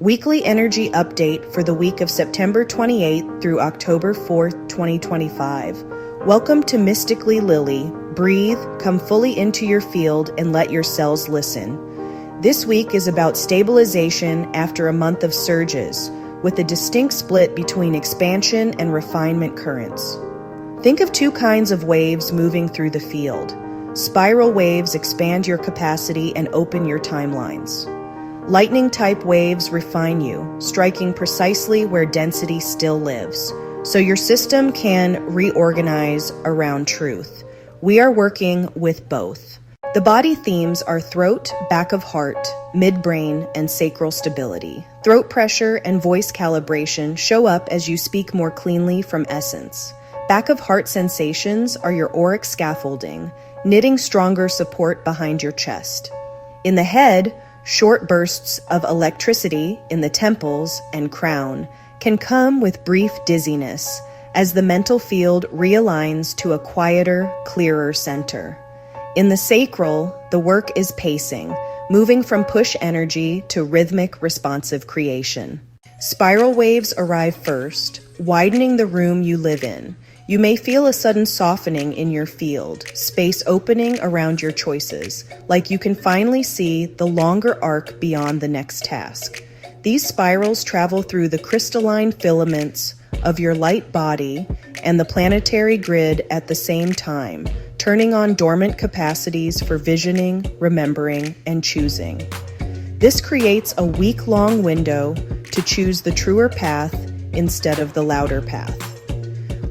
Weekly energy update for the week of September 28th through October 4th, 2025. Welcome to Mysticallylily. Breathe, come fully into your field, and let your cells listen. This week is about stabilization after a month of surges, with a distinct split between expansion and refinement currents. Think of two kinds of waves moving through the field. Spiral waves expand your capacity and open your timelines. Lightning-type waves refine you, striking precisely where density still lives, so your system can reorganize around truth. We are working with both. The body themes are throat, back of heart, midbrain, and sacral stability. Throat pressure and voice calibration show up as you speak more cleanly from essence. Back of heart sensations are your auric scaffolding, knitting stronger support behind your chest. In the head, short bursts of electricity in the temples and crown can come with brief dizziness as the mental field realigns to a quieter, clearer center. In the sacral, the work is pacing, moving from push energy to rhythmic, responsive creation. Spiral waves arrive first, widening the room you live in. You may feel a sudden softening in your field, space opening around your choices, like you can finally see the longer arc beyond the next task. These spirals travel through the crystalline filaments of your light body and the planetary grid at the same time, turning on dormant capacities for visioning, remembering, and choosing. This creates a week-long window to choose the truer path instead of the louder path.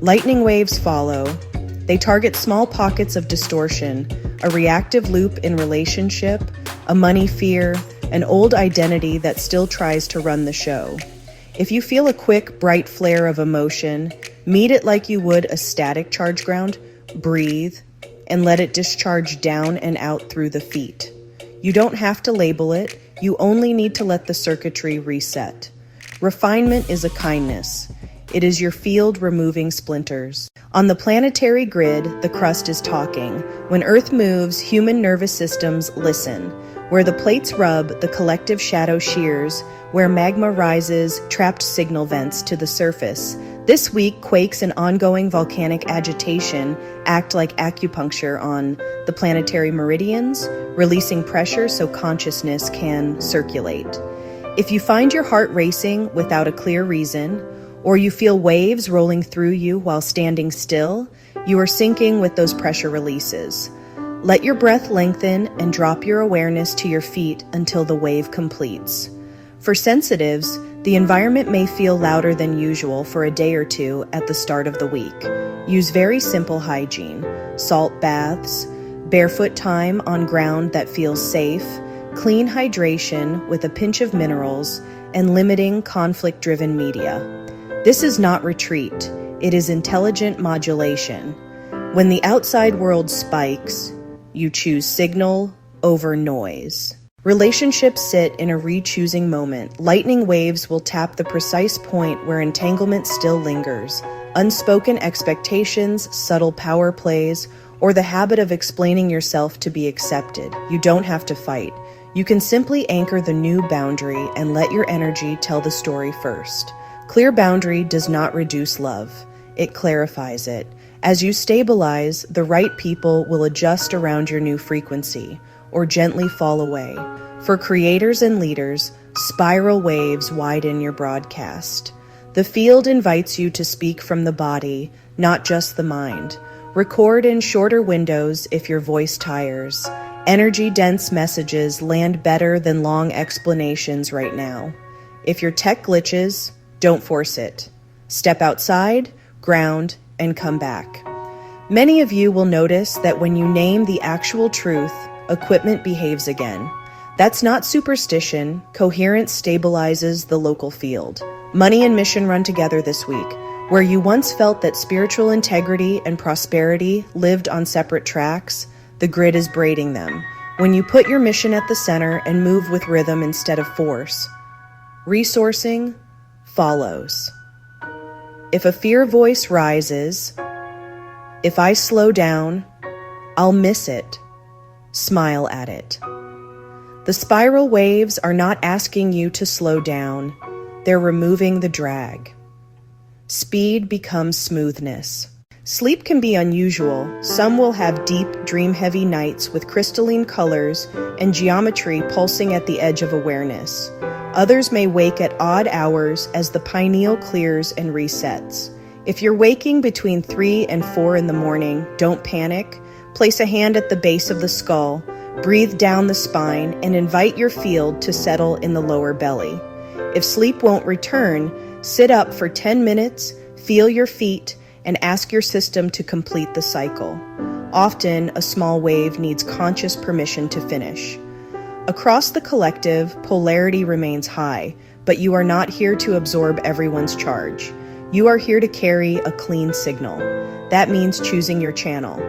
Lightning waves follow. They target small pockets of distortion, a reactive loop in relationship, a money fear, an old identity that still tries to run the show. If you feel a quick, bright flare of emotion, meet it like you would a static charge ground, breathe, and let it discharge down and out through the feet. You don't have to label it, you only need to let the circuitry reset. Refinement is a kindness. It is your field removing splinters. On the planetary grid, the crust is talking. When Earth moves, human nervous systems listen. Where the plates rub, the collective shadow shears. Where magma rises, trapped signal vents to the surface. This week, quakes and ongoing volcanic agitation act like acupuncture on the planetary meridians, releasing pressure so consciousness can circulate. If you find your heart racing without a clear reason, or you feel waves rolling through you while standing still, you are syncing with those pressure releases. Let your breath lengthen and drop your awareness to your feet until the wave completes. For sensitives, the environment may feel louder than usual for a day or two at the start of the week. Use very simple hygiene: salt baths, barefoot time on ground that feels safe, clean hydration with a pinch of minerals, and limiting conflict-driven media. This is not retreat, it is intelligent modulation. When the outside world spikes, you choose signal over noise. Relationships sit in a re-choosing moment. Lightning waves will tap the precise point where entanglement still lingers. Unspoken expectations, subtle power plays, or the habit of explaining yourself to be accepted. You don't have to fight. You can simply anchor the new boundary and let your energy tell the story first. Clear boundary does not reduce love. It clarifies it. As you stabilize, the right people will adjust around your new frequency or gently fall away. For creators and leaders, spiral waves widen your broadcast. The field invites you to speak from the body, not just the mind. Record in shorter windows if your voice tires. Energy-dense messages land better than long explanations right now. If your tech glitches, don't force it. Step outside, ground, and come back. Many of you will notice that when you name the actual truth, equipment behaves again. That's not superstition. Coherence stabilizes the local field. Money and mission run together this week. Where you once felt that spiritual integrity and prosperity lived on separate tracks, the grid is braiding them. When you put your mission at the center and move with rhythm instead of force, resourcing follows. If a fear voice rises, if I slow down, I'll miss it. Smile at it. The spiral waves are not asking you to slow down. They're removing the drag. Speed becomes smoothness. Sleep can be unusual. Some will have deep, dream-heavy nights with crystalline colors and geometry pulsing at the edge of awareness. Others may wake at odd hours as the pineal clears and resets. If you're waking between 3 and 4 in the morning, don't panic. Place a hand at the base of the skull, breathe down the spine, and invite your field to settle in the lower belly. If sleep won't return, sit up for 10 minutes, feel your feet, and ask your system to complete the cycle. Often, a small wave needs conscious permission to finish. Across the collective, polarity remains high, but you are not here to absorb everyone's charge. You are here to carry a clean signal. That means choosing your channel.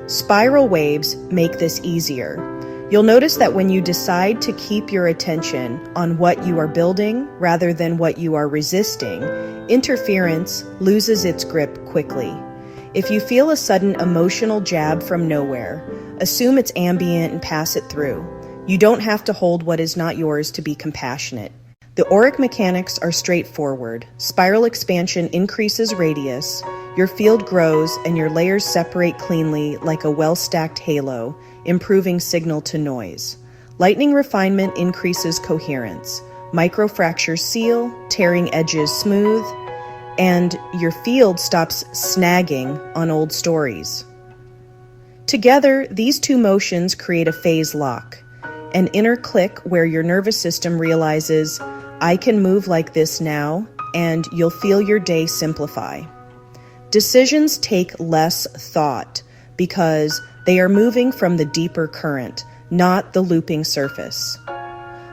Spiral waves make this easier. You'll notice that when you decide to keep your attention on what you are building rather than what you are resisting, interference loses its grip quickly. If you feel a sudden emotional jab from nowhere, assume it's ambient and pass it through. You don't have to hold what is not yours to be compassionate. The auric mechanics are straightforward. Spiral expansion increases radius, your field grows, and your layers separate cleanly like a well-stacked halo, improving signal to noise. Lightning refinement increases coherence. Microfractures seal, tearing edges smooth, and your field stops snagging on old stories. Together, these two motions create a phase lock, an inner click where your nervous system realizes, I can move like this now, and you'll feel your day simplify. Decisions take less thought because they are moving from the deeper current, not the looping surface.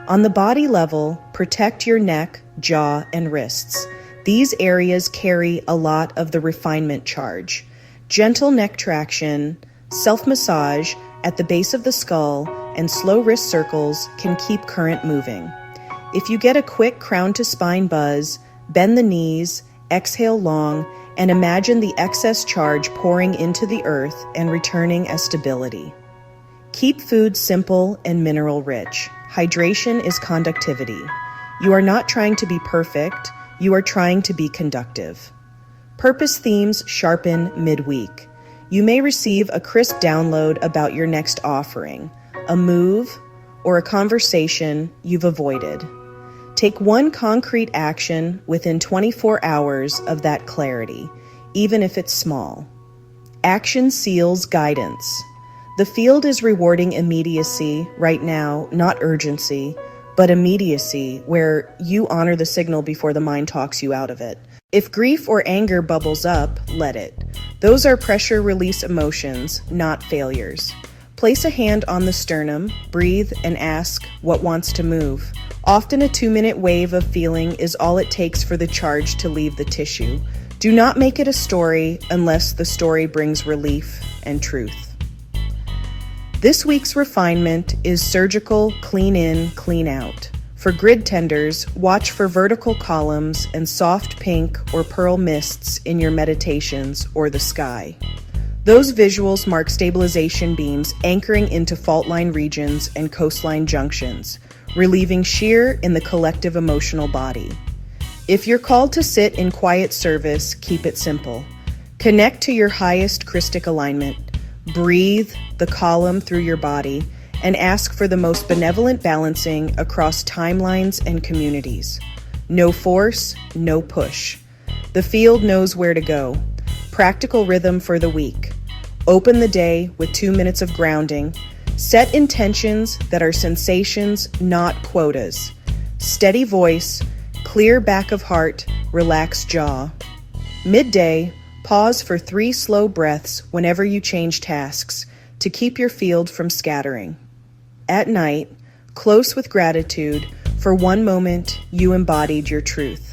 On the body level, protect your neck, jaw, and wrists. These areas carry a lot of the refinement charge. Gentle neck traction, self-massage at the base of the skull, and slow wrist circles can keep current moving. If you get a quick crown to spine buzz, bend the knees, exhale long, and imagine the excess charge pouring into the earth and returning as stability. Keep food simple and mineral rich. Hydration is conductivity. You are not trying to be perfect, you are trying to be conductive. Purpose themes sharpen midweek. You may receive a crisp download about your next offering, a move, or a conversation you've avoided. Take one concrete action within 24 hours of that clarity, even if it's small. Action seals guidance. The field is rewarding immediacy right now, not urgency, but immediacy, where you honor the signal before the mind talks you out of it. If grief or anger bubbles up, let it. Those are pressure release emotions, not failures. Place a hand on the sternum, breathe, and ask what wants to move. Often a 2-minute wave of feeling is all it takes for the charge to leave the tissue. Do not make it a story unless the story brings relief and truth. This week's refinement is surgical clean in, clean out. For grid tenders, watch for vertical columns and soft pink or pearl mists in your meditations or the sky. Those visuals mark stabilization beams anchoring into fault line regions and coastline junctions, relieving shear in the collective emotional body. If you're called to sit in quiet service, keep it simple. Connect to your highest Christic alignment. Breathe the column through your body and ask for the most benevolent balancing across timelines and communities. No force, no push. The field knows where to go. Practical rhythm for the week. Open the day with 2 minutes of grounding. Set intentions that are sensations, not quotas. Steady voice, clear back of heart, relaxed jaw. Midday, pause for 3 slow breaths whenever you change tasks to keep your field from scattering. At night, close with gratitude for one moment you embodied your truth.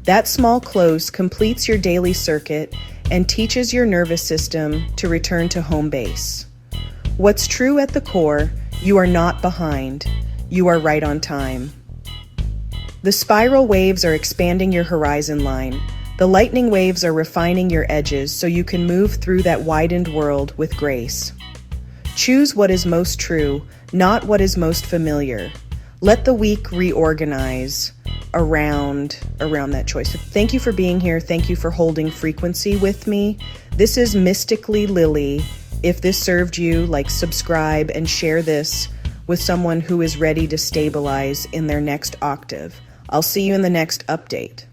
That small close completes your daily circuit and teaches your nervous system to return to home base. What's true at the core, you are not behind, you are right on time. The spiral waves are expanding your horizon line. The lightning waves are refining your edges so you can move through that widened world with grace. Choose what is most true, not what is most familiar. Let the week reorganize around that choice. Thank you for being here. Thank you for holding frequency with me. This is Mysticallylily. If this served you, like, subscribe and share this with someone who is ready to stabilize in their next octave. I'll see you in the next update.